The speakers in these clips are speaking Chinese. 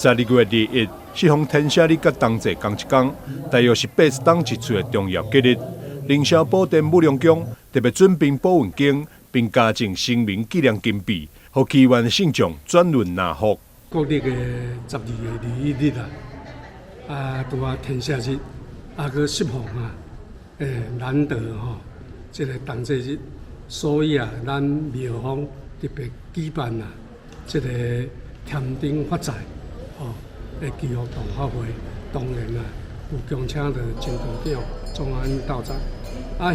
12月21日，適逢天赦日甲冬節同一天，大約是80冬一次的重要節日。凌霄寶殿武良宮特別準備寶雲經，並加贈生命紀念金幣，讓祈願的信眾轉輪納福。國曆的12月21日拄啊天赦日，閣適逢難得這個冬節日，所以咱廟方特別舉辦這個添丁發財的祈福大法會。當然有恭請到真道長總安道長，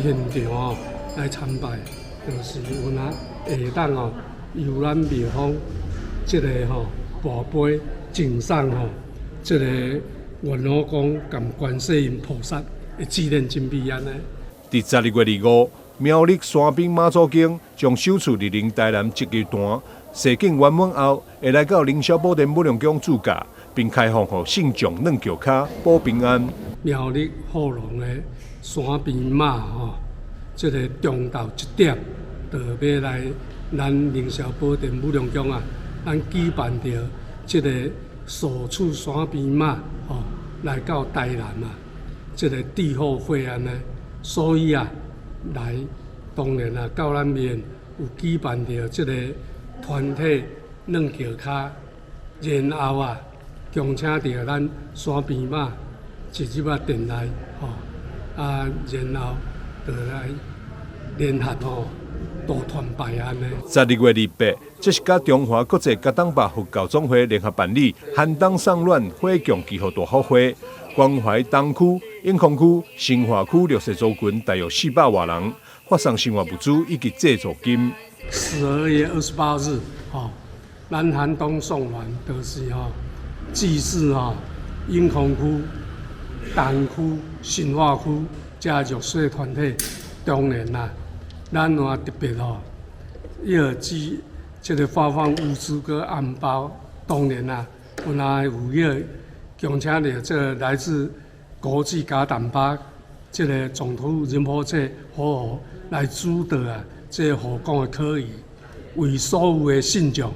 現場來參拜，就是有下當由咱廟方這個跋杯敬送這個元老公跟觀世音菩薩的紀念金幣安尼。在12月25日，苗栗山濱媽祖經將首次蒞臨台南這個段，西境圓滿後，會來到凌霄寶殿武良宮駐駕，並開放給信眾軟轎腳保平安。苗栗後龍的山邊媽這個中晝1點，就要來咱凌霄寶殿武良宮咱舉辦着這個首次山邊媽來到台南這個帝後會安呢，所以來當然到咱面有舉辦着這個團體軟轎腳，然後恭請着咱山邊媽直接電來然後就來聯合大團拜安呢。12月28日，這是甲中華國際甲東壩佛教總會聯合辦理寒冬送暖火供祈福大法會，關懷東區、永康區、新華區綠色族群大約400多人，發送生活物資以及製作金。12月28日，咱寒冬送暖就是祭祀永康區、東區、新華區加弱勢團體。當然咱特別要記這個發放物資跟紅包。當然有要恭請的這個來自國際加東壩這個總督仁波切佛來主導這個護供的可以為所有的信眾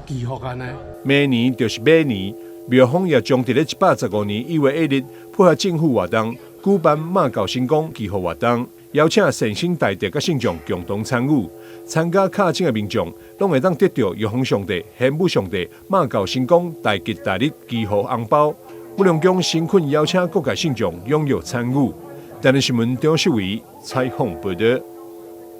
祈福安尼。明年就是馬年，廟方也將在115年1月1日配合政府活動，舉辦馬教神功祈福活動，邀請善心大德甲信眾共同參與。參加敲鐘的民眾，攏會當得到玉皇上帝、玄武上帝、馬教神功大吉大利祈福紅包。武良宮誠懇邀請各界信眾踴躍參與。台南新聞張秀維採訪報道。